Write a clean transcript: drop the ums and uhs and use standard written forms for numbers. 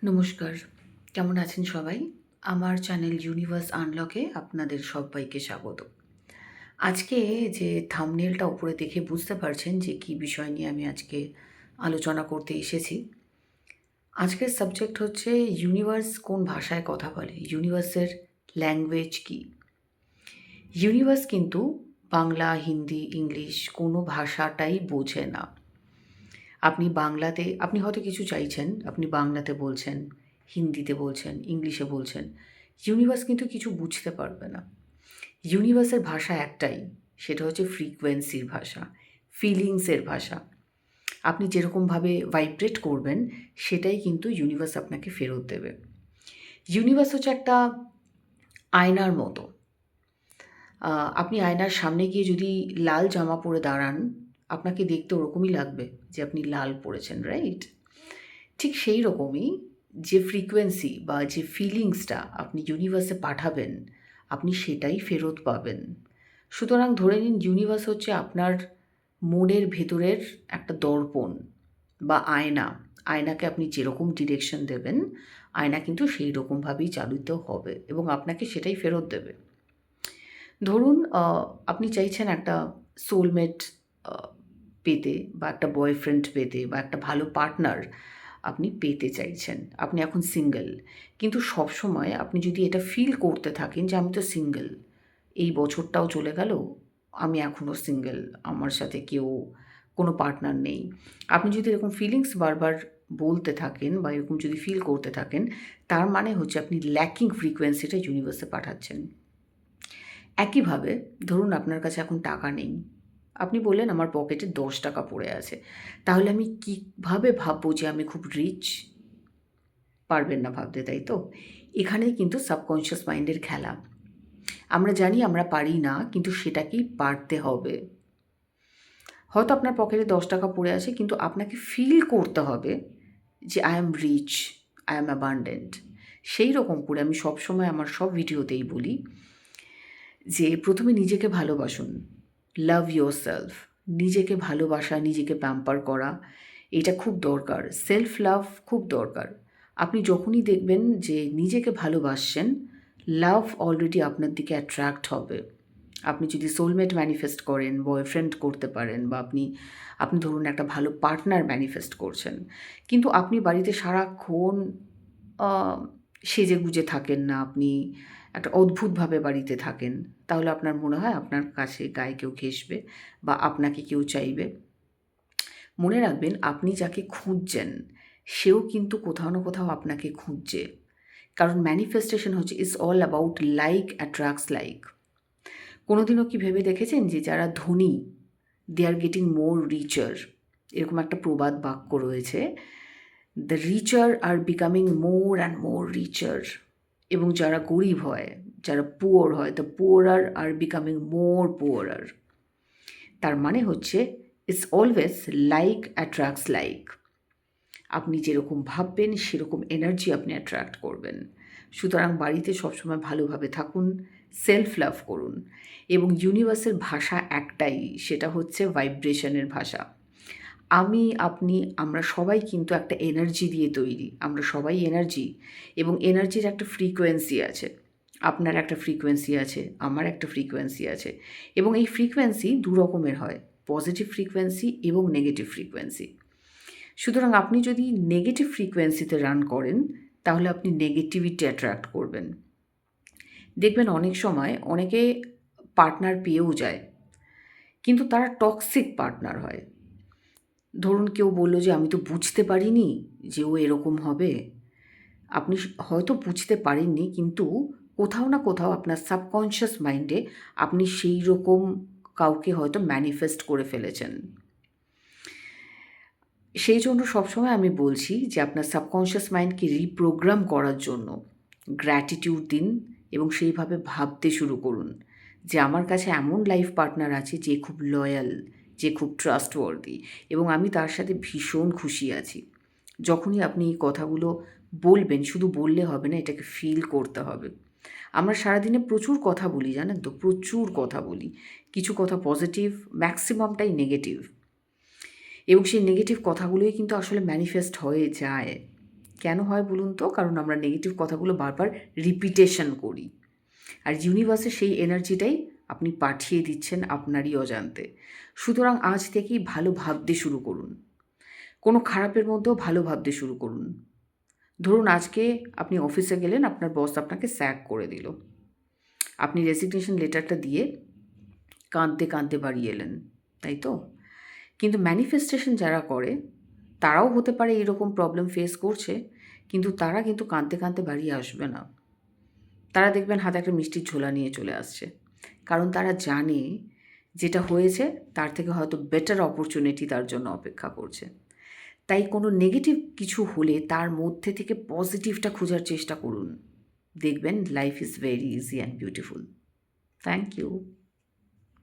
নমস্কার, কেমন আছেন সবাই? আমার চ্যানেল ইউনিভার্স আনলকে আপনাদের সবাইকে স্বাগত। আজকে যে থাম্বনেলটা উপরে দেখে বুঝতে পারছেন যে কী বিষয় নিয়ে আমি আজকে আলোচনা করতে এসেছি। আজকের সাবজেক্ট হচ্ছে ইউনিভার্স কোন ভাষায় কথা বলে? ইউনিভার্সের ল্যাঙ্গুয়েজ কী? ইউনিভার্স কিন্তু বাংলা, হিন্দি, ইংলিশ কোনো ভাষাটাই বোঝে না। আপনি হয়তো কিছু চাইছেন, আপনি বাংলাতে বলছেন, হিন্দিতে বলছেন, ইংলিশে বলছেন। ইউনিভার্স কিন্তু কিছু বুঝতে পারবে না। ইউনিভার্সের ভাষা একটাই, সেটা হচ্ছে ফ্রিকোয়েন্সির ভাষা, ফিলিংসের ভাষা। আপনি যেরকমভাবে ভাইব্রেট করবেন, সেটাই কিন্তু ইউনিভার্স আপনাকে ফেরত দেবে। ইউনিভার্স হচ্ছে একটা আয়নার মতো। আপনি আয়নার সামনে গিয়ে যদি লাল জামা পরে দাঁড়ান, আপনাকে দেখতে ওরকমই লাগবে যে আপনি লাল পরেছেন, রাইট? ঠিক সেই রকমই যে ফ্রিকোয়েন্সি বা যে ফিলিংসটা আপনি ইউনিভার্সে পাঠাবেন, আপনি সেটাই ফেরত পাবেন। সুতরাং ধরে নিন ইউনিভার্স হচ্ছে আপনার মনের ভেতরের একটা দর্পণ বা আয়না। আয়নাকে আপনি যেরকম ডিরেকশন দেবেন, আয়না কিন্তু সেই রকমভাবেই চালিত হবে এবং আপনাকে সেটাই ফেরত দেবে। ধরুন আপনি চাইছেন একটা সোলমেট পেতে বা একটা বয়ফ্রেন্ড পেতে বা একটা ভালো পার্টনার আপনি পেতে চাইছেন। আপনি এখন সিঙ্গেল। কিন্তু সবসময় আপনি যদি এটা ফিল করতে থাকেন যে আমি তো সিঙ্গেল, এই বছরটাও চলে গেল, আমি এখনও সিঙ্গেল, আমার সাথে কেউ কোনো পার্টনার নেই। আপনি যদি এরকম ফিলিংস বারবার বলতে থাকেন বা এরকম যদি ফিল করতে থাকেন, তার মানে হচ্ছে আপনি ল্যাকিং ফ্রিকোয়েন্সিটা ইউনিভার্সে পাঠাচ্ছেন। একইভাবে ধরুন আপনার কাছে এখন টাকা নেই। আপনি বললেন আমার পকেটে ৳১০ পড়ে আছে। তাহলে আমি কীভাবে ভাববো যে আমি খুব রিচ? পারবেন না ভাবতে, তাই তো? এখানেই কিন্তু সাবকন্সিয়াস মাইন্ডের খেলা। আমরা জানি আমরা পারি না, কিন্তু সেটাকেই পারতে হবে। হয়তো আপনার পকেটে ৳১০ পড়ে আছে, কিন্তু আপনাকে ফিল করতে হবে যে I am rich, I am abundant. সেই রকম করে আমি সবসময় আমার সব ভিডিওতেই বলি যে প্রথমে নিজেকে ভালোবাসুন। লাভ ইয়োরসেলফ। নিজেকে ভালোবাসা, নিজেকে প্যাম্পার করা, এটা খুব দরকার। সেলফ লাভ খুব দরকার। আপনি যখনই দেখবেন যে নিজেকে ভালোবাসছেন, লাভ অলরেডি আপনার দিকে অ্যাট্রাক্ট হবে। আপনি যদি সোলমেট ম্যানিফেস্ট করেন, বয়ফ্রেন্ড করতে পারেন বা আপনি আপনি ধরুন একটা ভালো পার্টনার ম্যানিফেস্ট করছেন। কিন্তু আপনি বাড়িতে সারাক্ষণ আ সেজেগুজে থাকেন না, আপনি একটা অদ্ভুতভাবে বাড়িতে থাকেন, তাহলে আপনার মনে হয় আপনার কাছে গায়ে কেউ ঘেঁষবে বা আপনাকে কেউ চাইবে? মনে রাখবেন আপনি যাকে খুঁজছেন, সেও কিন্তু কোথাও না কোথাও আপনাকে খুঁজছে। কারণ ম্যানিফেস্টেশন হচ্ছে it's all about like attracts like. কোনোদিনও কি ভেবে দেখেছেন যে যারা ধনী, দে আর গেটিং মোর রিচার? এরকম একটা প্রবাদ বাক্য রয়েছে, the richer are becoming more and more richer. এবং যারা গরিব হয়, যারা পুয়ার হয়, দ্য পুয়ারার আর বিকামিং মোর পুয়ারার। তার মানে হচ্ছে it's always like attracts like. আপনি যেরকম ভাববেন সেরকম এনার্জি আপনি অ্যাট্রাক্ট করবেন। সুতরাং বাড়িতে সবসময় ভালোভাবে থাকুন, সেলফ লাভ করুন এবং ইউনিভার্সের ভাষা একটাই, সেটা হচ্ছে ভাইব্রেশনের ভাষা। আপনি, আমরা সবাই কিন্তু একটা এনার্জি দিয়ে তৈরি। আমরা সবাই এনার্জি এবং এনার্জির একটা ফ্রিকোয়েন্সি আছে। আপনার একটা ফ্রিকোয়েন্সি আছে, আমার একটা ফ্রিকোয়েন্সি আছে এবং এই ফ্রিকোয়েন্সি ২ রকমের হয়, পজিটিভ ফ্রিকোয়েন্সি এবং নেগেটিভ ফ্রিকোয়েন্সি। সুতরাং আপনি যদি নেগেটিভ ফ্রিকোয়েন্সিতে রান করেন, তাহলে আপনি নেগেটিভিটি অ্যাট্রাক্ট করবেন। দেখবেন অনেক সময় অনেকে পার্টনার পেয়েও যায়, কিন্তু তারা টক্সিক পার্টনার হয়। ধরুন কেউ বলল যে আমি তো বুঝতে পারিনি যে ও এরকম হবে। আপনি হয়তো বুঝতে পারেননি, কিন্তু কোথাও না কোথাও আপনার সাবকনশিয়াস মাইন্ডে আপনি সেই রকম কাউকে হয়তো ম্যানিফেস্ট করে ফেলেছেন। সেই জন্য সবসময় আমি বলছি যে আপনার সাবকনশিয়াস মাইন্ডকে রিপ্রোগ্রাম করার জন্য গ্র্যাটিটিউড দিন এবং সেইভাবে ভাবতে শুরু করুন যে আমার কাছে এমন লাইফ পার্টনার আছে যে খুব লয়াল, যে খুব ট্রাস্টওয়ার্দি এবং আমি তার সাথে ভীষণ খুশি আছি। যখনই আপনি এই কথাগুলো বলবেন, শুধু বললে হবে না, এটাকে ফিল করতে হবে। আমরা সারাদিনে প্রচুর কথা বলি, জানেন তো? প্রচুর কথা বলি। কিছু কথা পজিটিভ, ম্যাক্সিমামটাই নেগেটিভ। এবং সেই নেগেটিভ কথাগুলোই কিন্তু আসলে ম্যানিফেস্ট হয়ে যায়। কেন হয় বলুন তো? কারণ আমরা নেগেটিভ কথাগুলো বারবার রিপিটেশন করি। আর ইউনিভার্সে সেই এনার্জিটাই আপনি পাঠিয়ে দিচ্ছেন আপনারই অজান্তে। সুতরাং আজ থেকেই ভালো ভাবতে শুরু করুন। কোনো খারাপের মধ্যেও ভালো ভাবতে শুরু করুন। ধরুন আজকে আপনি অফিসে গেলেন, আপনার বস আপনাকে স্যাক করে দিল। আপনি রেজিগনেশন লেটারটা দিয়ে কাঁদতে কাঁদতে বাড়ি এলেন, তাই তো? কিন্তু ম্যানিফেস্টেশন যারা করে তারাও হতে পারে এরকম প্রবলেম ফেস করছে, কিন্তু তারা কিন্তু কাঁদতে কাঁদতে বাড়ি আসবে না। তারা দেখবেন হাতে একটা মিষ্টির ঝোলা নিয়ে চলে আসছে, কারণ তারা জানে যেটা হয়েছে তার থেকে হয়তো বেটার অপরচুনিটি তার জন্য অপেক্ষা করছে। তাই কোনো নেগেটিভ কিছু হলে তার মধ্যে থেকে পজিটিভটা খোঁজার চেষ্টা করুন। দেখবেন life is very easy and beautiful. Thank you.